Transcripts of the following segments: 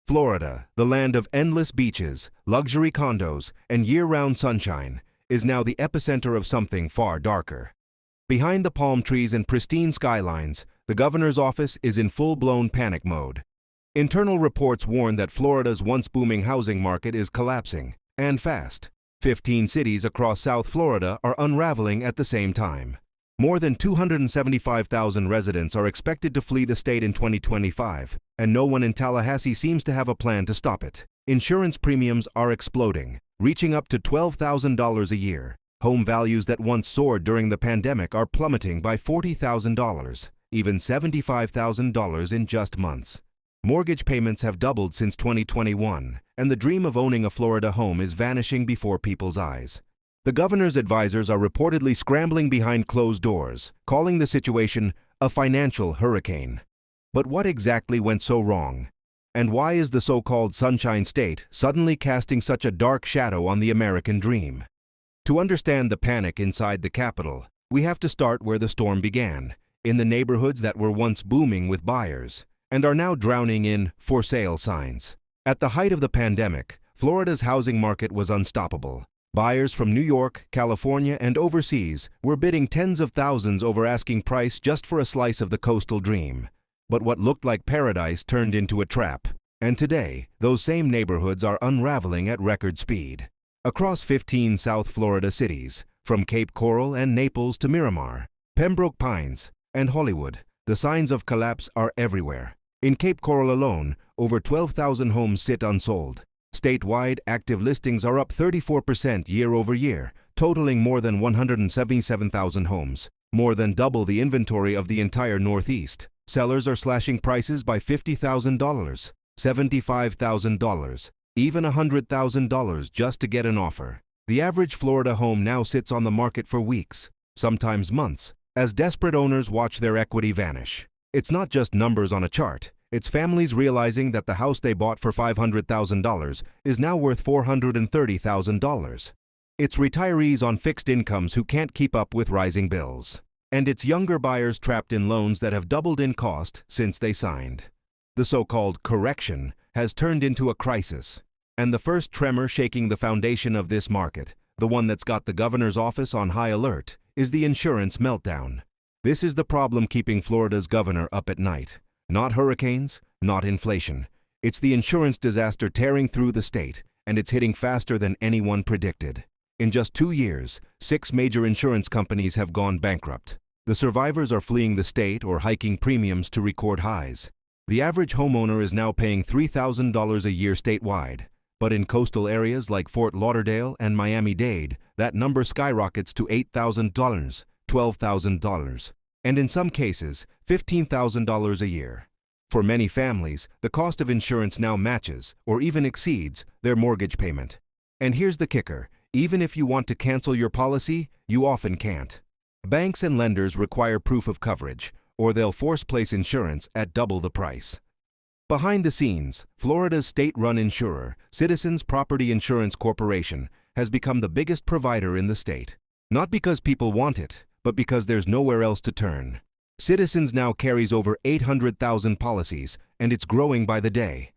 Florida, the land of endless beaches, luxury condos, and year-round sunshine, is now the epicenter of something far darker. Behind the palm trees and pristine skylines, the governor's office is in full-blown panic mode. Internal reports warn that Florida's once booming housing market is collapsing, and fast. 15 cities across South Florida are unraveling at the same time. More than 275,000 residents are expected to flee the state in 2025, and no one in Tallahassee seems to have a plan to stop it. Insurance premiums are exploding, reaching up to $12,000 a year. Home values that once soared during the pandemic are plummeting by $40,000, even $75,000 in just months. Mortgage payments have doubled since 2021, and the dream of owning a Florida home is vanishing before people's eyes. The governor's advisors are reportedly scrambling behind closed doors, calling the situation a financial hurricane. But what exactly went so wrong? And why is the so-called Sunshine State suddenly casting such a dark shadow on the American dream? To understand the panic inside the capital, we have to start where the storm began, in the neighborhoods that were once booming with buyers and are now drowning in for sale signs. At the height of the pandemic, Florida's housing market was unstoppable. Buyers from New York, California, and overseas were bidding tens of thousands over asking price just for a slice of the coastal dream. But what looked like paradise turned into a trap. And today, those same neighborhoods are unraveling at record speed. Across 15 South Florida cities, from Cape Coral and Naples to Miramar, Pembroke Pines, and Hollywood, the signs of collapse are everywhere. In Cape Coral alone, over 12,000 homes sit unsold. Statewide, active listings are up 34% year over year, totaling more than 177,000 homes, more than double the inventory of the entire Northeast. Sellers are slashing prices by $50,000, $75,000, even $100,000 just to get an offer. The average Florida home now sits on the market for weeks, sometimes months, as desperate owners watch their equity vanish. It's not just numbers on a chart. It's families realizing that the house they bought for $500,000 is now worth $430,000. It's retirees on fixed incomes who can't keep up with rising bills. And it's younger buyers trapped in loans that have doubled in cost since they signed. The so-called correction has turned into a crisis. And the first tremor shaking the foundation of this market, the one that's got the governor's office on high alert, is the insurance meltdown. This is the problem keeping Florida's governor up at night. Not hurricanes, not inflation. It's the insurance disaster tearing through the state, and it's hitting faster than anyone predicted. In just 2 years, 6 major insurance companies have gone bankrupt. The survivors are fleeing the state or hiking premiums to record highs. The average homeowner is now paying $3,000 a year statewide, but in coastal areas like Fort Lauderdale and Miami-Dade, that number skyrockets to $8,000, $12,000, and in some cases, $15,000 a year. For many families, the cost of insurance now matches or even exceeds their mortgage payment. And here's the kicker. Even if you want to cancel your policy, you often can't. Banks and lenders require proof of coverage, or they'll force-place insurance at double the price. Behind the scenes, Florida's state-run insurer, Citizens Property Insurance Corporation, has become the biggest provider in the state. Not because people want it, but because there's nowhere else to turn. Citizens now carries over 800,000 policies, and it's growing by the day.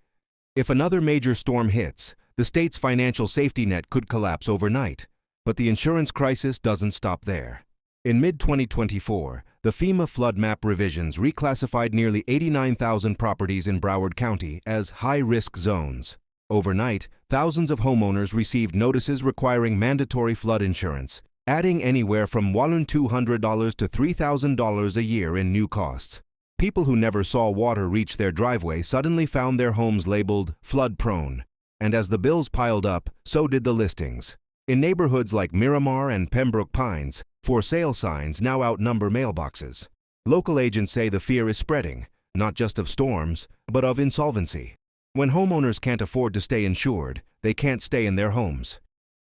If another major storm hits, the state's financial safety net could collapse overnight. But the insurance crisis doesn't stop there. In mid-2024, the FEMA flood map revisions reclassified nearly 89,000 properties in Broward County as high-risk zones. Overnight, thousands of homeowners received notices requiring mandatory flood insurance, adding anywhere from $1,200 to $3,000 a year in new costs. People who never saw water reach their driveway suddenly found their homes labeled flood-prone. And as the bills piled up, so did the listings. In neighborhoods like Miramar and Pembroke Pines, for sale signs now outnumber mailboxes. Local agents say the fear is spreading, not just of storms, but of insolvency. When homeowners can't afford to stay insured, they can't stay in their homes.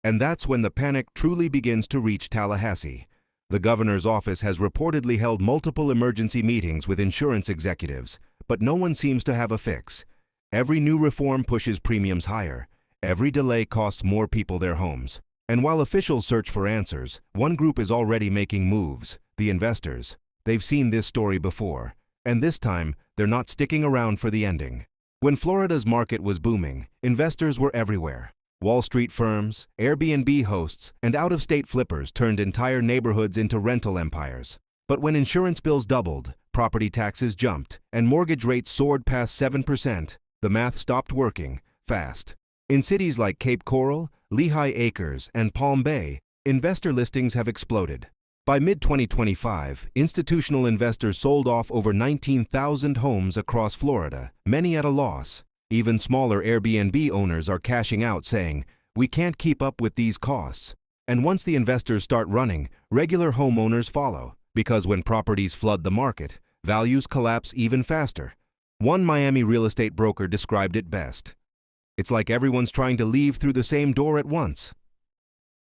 And that's when the panic truly begins to reach Tallahassee. The governor's office has reportedly held multiple emergency meetings with insurance executives, but no one seems to have a fix. Every new reform pushes premiums higher. Every delay costs more people their homes. And while officials search for answers, one group is already making moves, the investors. They've seen this story before, and this time, they're not sticking around for the ending. When Florida's market was booming, investors were everywhere. Wall Street firms, Airbnb hosts, and out-of-state flippers turned entire neighborhoods into rental empires. But when insurance bills doubled, property taxes jumped, and mortgage rates soared past 7%, the math stopped working fast. In cities like Cape Coral, Lehigh Acres, and Palm Bay, investor listings have exploded. By mid-2025, institutional investors sold off over 19,000 homes across Florida, many at a loss. Even smaller Airbnb owners are cashing out, saying, "We can't keep up with these costs." And once the investors start running, regular homeowners follow, because when properties flood the market, values collapse even faster. One Miami real estate broker described it best. It's like everyone's trying to leave through the same door at once.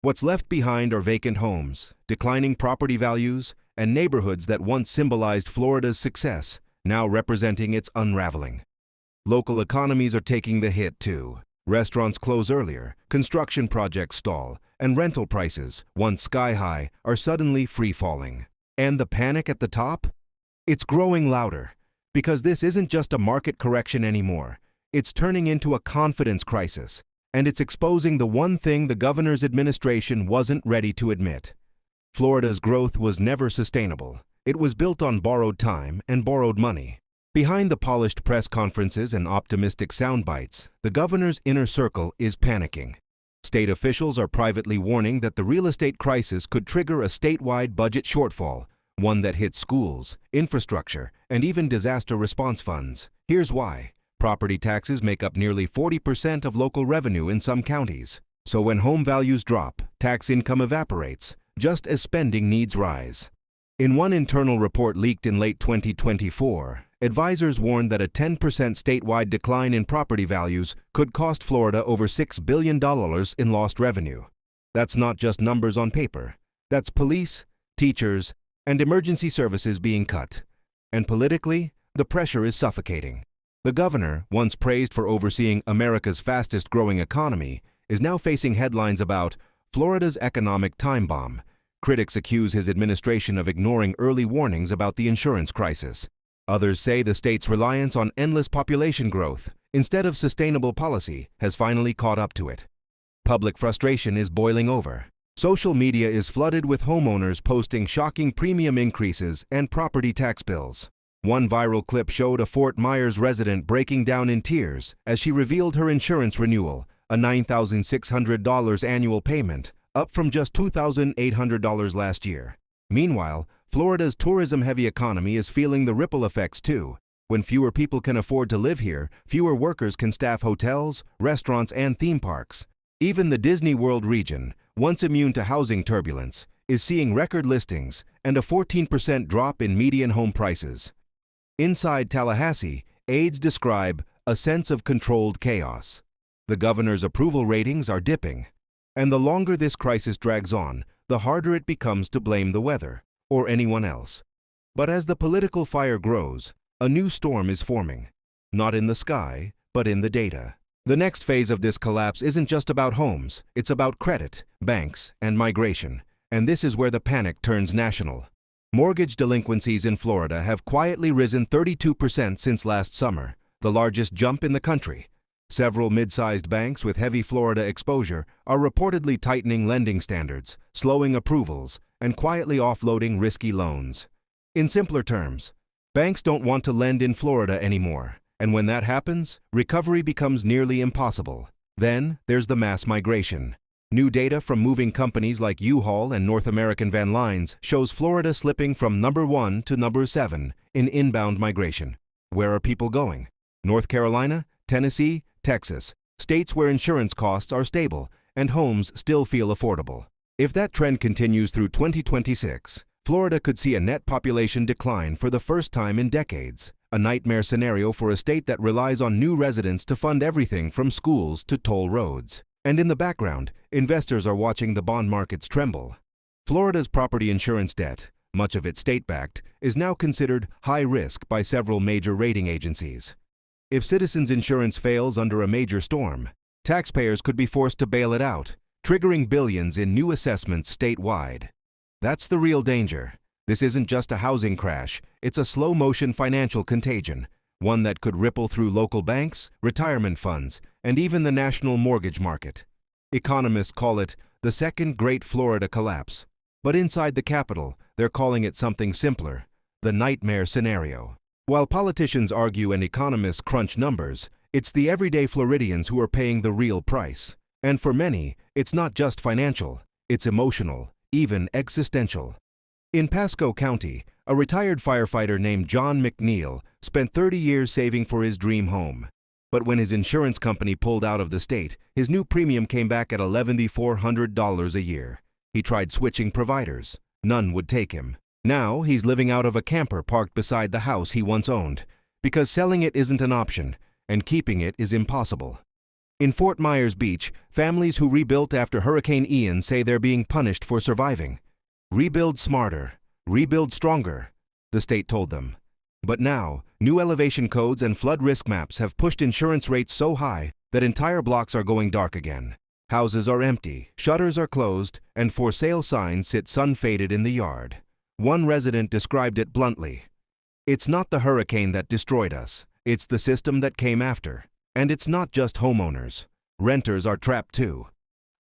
What's left behind are vacant homes, declining property values, and neighborhoods that once symbolized Florida's success, now representing its unraveling. Local economies are taking the hit too. Restaurants close earlier, construction projects stall, and rental prices, once sky-high, are suddenly free-falling. And the panic at the top? It's growing louder, because this isn't just a market correction anymore. It's turning into a confidence crisis. And it's exposing the one thing the governor's administration wasn't ready to admit. Florida's growth was never sustainable. It was built on borrowed time and borrowed money. Behind the polished press conferences and optimistic sound bites, the governor's inner circle is panicking. State officials are privately warning that the real estate crisis could trigger a statewide budget shortfall, one that hits schools, infrastructure, and even disaster response funds. Here's why. Property taxes make up nearly 40% of local revenue in some counties. So when home values drop, tax income evaporates, just as spending needs rise. In one internal report leaked in late 2024, advisors warned that a 10% statewide decline in property values could cost Florida over $6 billion in lost revenue. That's not just numbers on paper. That's police, teachers, and emergency services being cut. And politically, the pressure is suffocating. The governor, once praised for overseeing America's fastest-growing economy, is now facing headlines about Florida's economic time bomb. Critics accuse his administration of ignoring early warnings about the insurance crisis. Others say the state's reliance on endless population growth, instead of sustainable policy, has finally caught up to it. Public frustration is boiling over. Social media is flooded with homeowners posting shocking premium increases and property tax bills. One viral clip showed a Fort Myers resident breaking down in tears as she revealed her insurance renewal, a $9,600 annual payment, up from just $2,800 last year. Meanwhile, Florida's tourism-heavy economy is feeling the ripple effects too. When fewer people can afford to live here, fewer workers can staff hotels, restaurants, and theme parks. Even the Disney World region, once immune to housing turbulence, is seeing record listings and a 14% drop in median home prices. Inside Tallahassee, aides describe a sense of controlled chaos. The governor's approval ratings are dipping. And the longer this crisis drags on, the harder it becomes to blame the weather or anyone else. But as the political fire grows, a new storm is forming. Not in the sky, but in the data. The next phase of this collapse isn't just about homes, it's about credit, banks, and migration. And this is where the panic turns national. Mortgage delinquencies in Florida have quietly risen 32% since last summer, the largest jump in the country. Several mid-sized banks with heavy Florida exposure are reportedly tightening lending standards, slowing approvals, and quietly offloading risky loans. In simpler terms, banks don't want to lend in Florida anymore, and when that happens, recovery becomes nearly impossible. Then there's the mass migration. New data from moving companies like U-Haul and North American Van Lines shows Florida slipping from number 1 to number 7 in inbound migration. Where are people going? North Carolina, Tennessee, Texas, states where insurance costs are stable and homes still feel affordable. If that trend continues through 2026, Florida could see a net population decline for the first time in decades, a nightmare scenario for a state that relies on new residents to fund everything from schools to toll roads. And in the background, investors are watching the bond markets tremble. Florida's property insurance debt, much of it state-backed, is now considered high risk by several major rating agencies. If Citizens Insurance fails under a major storm, taxpayers could be forced to bail it out, triggering billions in new assessments statewide. That's the real danger. This isn't just a housing crash, it's a slow-motion financial contagion, one that could ripple through local banks, retirement funds, and even the national mortgage market. Economists call it the second great Florida collapse. But inside the Capitol, they're calling it something simpler, the nightmare scenario. While politicians argue and economists crunch numbers, it's the everyday Floridians who are paying the real price. And for many, it's not just financial, it's emotional, even existential. In Pasco County, a retired firefighter named John McNeil spent 30 years saving for his dream home. But when his insurance company pulled out of the state, his new premium came back at $1,100 a year. He tried switching providers. None would take him. Now he's living out of a camper parked beside the house he once owned, because selling it isn't an option, and keeping it is impossible. In Fort Myers Beach, families who rebuilt after Hurricane Ian say they're being punished for surviving. Rebuild smarter, rebuild stronger, the state told them. But now, new elevation codes and flood risk maps have pushed insurance rates so high that entire blocks are going dark again. Houses are empty, shutters are closed, and for sale signs sit sun-faded in the yard. One resident described it bluntly. It's not the hurricane that destroyed us, it's the system that came after. And it's not just homeowners. Renters are trapped too.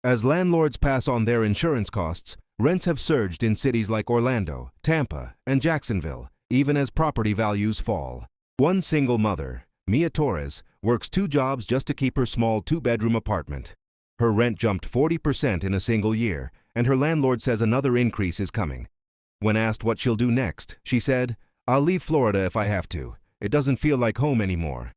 As landlords pass on their insurance costs, rents have surged in cities like Orlando, Tampa, and Jacksonville, even as property values fall. One single mother, Mia Torres, works 2 jobs just to keep her small 2-bedroom apartment. Her rent jumped 40% in a single year, and her landlord says another increase is coming. When asked what she'll do next, she said, "I'll leave Florida if I have to. It doesn't feel like home anymore."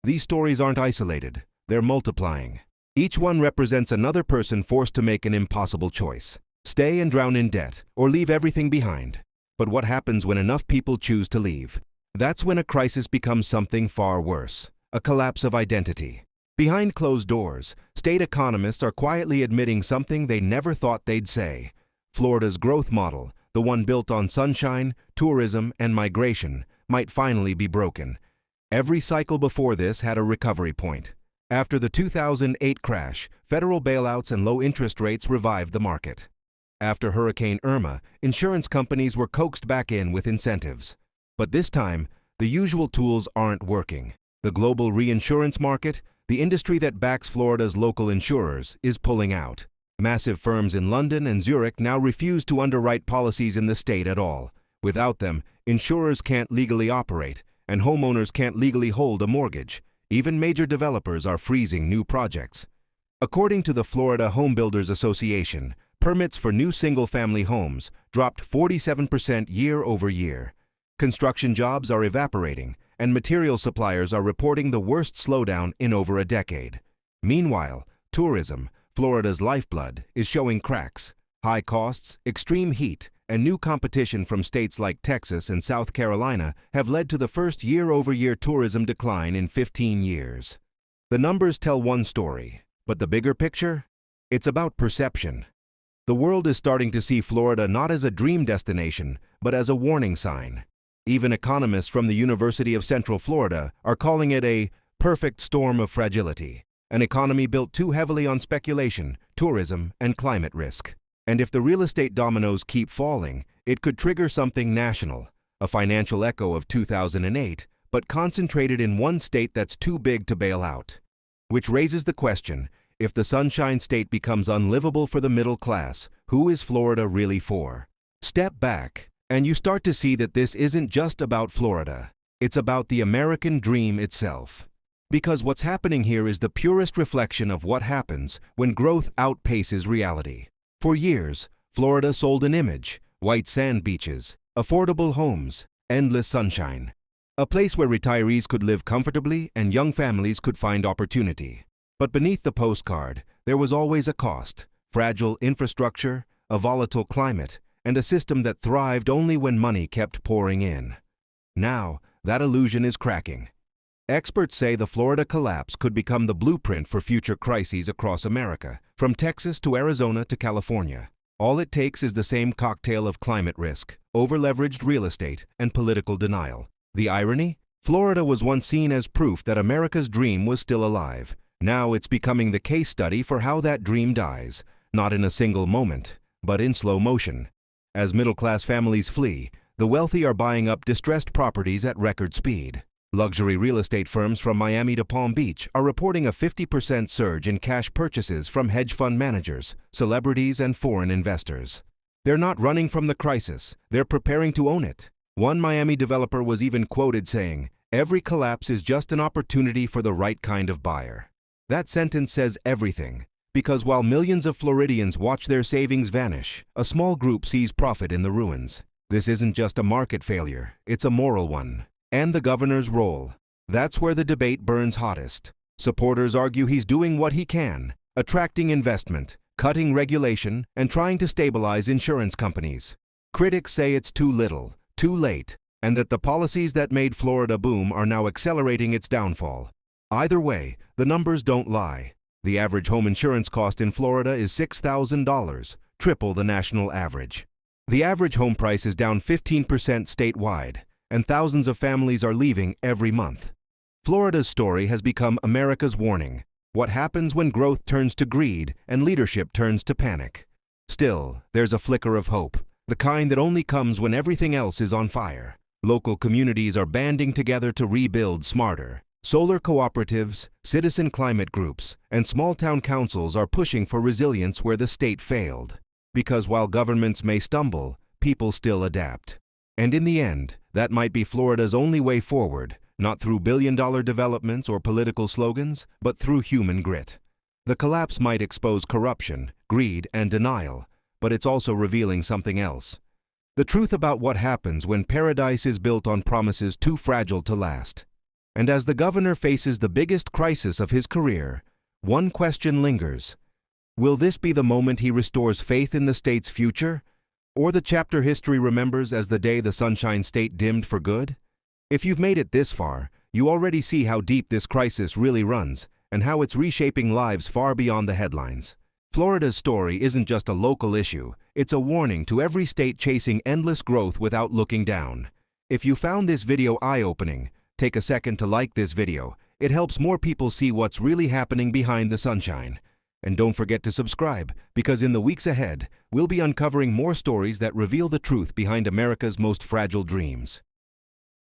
These stories aren't isolated, they're multiplying. Each one represents another person forced to make an impossible choice. Stay and drown in debt, or leave everything behind. But what happens when enough people choose to leave? That's when a crisis becomes something far worse, a collapse of identity. Behind closed doors, state economists are quietly admitting something they never thought they'd say. Florida's growth model, the one built on sunshine, tourism, and migration, might finally be broken. Every cycle before this had a recovery point. After the 2008 crash, federal bailouts and low interest rates revived the market. After Hurricane Irma, insurance companies were coaxed back in with incentives. But this time, the usual tools aren't working. The global reinsurance market, the industry that backs Florida's local insurers, is pulling out. Massive firms in London and Zurich now refuse to underwrite policies in the state at all. Without them, insurers can't legally operate, and homeowners can't legally hold a mortgage. Even major developers are freezing new projects. According to the Florida Home Builders Association, permits for new single-family homes dropped 47% year over year. Construction jobs are evaporating, and material suppliers are reporting the worst slowdown in over a decade. Meanwhile, tourism, Florida's lifeblood, is showing cracks. High costs, extreme heat, and new competition from states like Texas and South Carolina have led to the first year-over-year tourism decline in 15 years. The numbers tell one story, but the bigger picture? It's about perception. The world is starting to see Florida not as a dream destination, but as a warning sign. Even economists from the University of Central Florida are calling it a perfect storm of fragility, an economy built too heavily on speculation, tourism, and climate risk. And if the real estate dominoes keep falling, it could trigger something national, a financial echo of 2008, but concentrated in one state that's too big to bail out. Which raises the question, if the Sunshine State becomes unlivable for the middle class, who is Florida really for? Step back, and you start to see that this isn't just about Florida. It's about the American dream itself. Because what's happening here is the purest reflection of what happens when growth outpaces reality. For years, Florida sold an image: white sand beaches, affordable homes, endless sunshine. A place where retirees could live comfortably and young families could find opportunity. But beneath the postcard, there was always a cost: fragile infrastructure, a volatile climate, and a system that thrived only when money kept pouring in. Now, that illusion is cracking. Experts say the Florida collapse could become the blueprint for future crises across America, from Texas to Arizona to California. All it takes is the same cocktail of climate risk, over-leveraged real estate, and political denial. The irony? Florida was once seen as proof that America's dream was still alive. Now it's becoming the case study for how that dream dies, not in a single moment, but in slow motion. As middle-class families flee, the wealthy are buying up distressed properties at record speed. Luxury real estate firms from Miami to Palm Beach are reporting a 50% surge in cash purchases from hedge fund managers, celebrities, and foreign investors. They're not running from the crisis, they're preparing to own it. One Miami developer was even quoted saying, "Every collapse is just an opportunity for the right kind of buyer." That sentence says everything, because while millions of Floridians watch their savings vanish, a small group sees profit in the ruins. This isn't just a market failure, it's a moral one. And the governor's role. That's where the debate burns hottest. Supporters argue he's doing what he can, attracting investment, cutting regulation, and trying to stabilize insurance companies. Critics say it's too little, too late, and that the policies that made Florida boom are now accelerating its downfall. Either way, the numbers don't lie. The average home insurance cost in Florida is $6,000, triple the national average. The average home price is down 15% statewide, and thousands of families are leaving every month. Florida's story has become America's warning. What happens when growth turns to greed and leadership turns to panic? Still, there's a flicker of hope, the kind that only comes when everything else is on fire. Local communities are banding together to rebuild smarter. Solar cooperatives, citizen climate groups, and small-town councils are pushing for resilience where the state failed. Because while governments may stumble, people still adapt. And in the end, that might be Florida's only way forward, not through billion-dollar developments or political slogans, but through human grit. The collapse might expose corruption, greed, and denial, but it's also revealing something else. The truth about what happens when paradise is built on promises too fragile to last. And as the governor faces the biggest crisis of his career, one question lingers. Will this be the moment he restores faith in the state's future? Or the chapter history remembers as the day the Sunshine State dimmed for good? If you've made it this far, you already see how deep this crisis really runs and how it's reshaping lives far beyond the headlines. Florida's story isn't just a local issue, it's a warning to every state chasing endless growth without looking down. If you found this video eye-opening, take a second to like this video. It helps more people see what's really happening behind the sunshine. And don't forget to subscribe, because in the weeks ahead, we'll be uncovering more stories that reveal the truth behind America's most fragile dreams.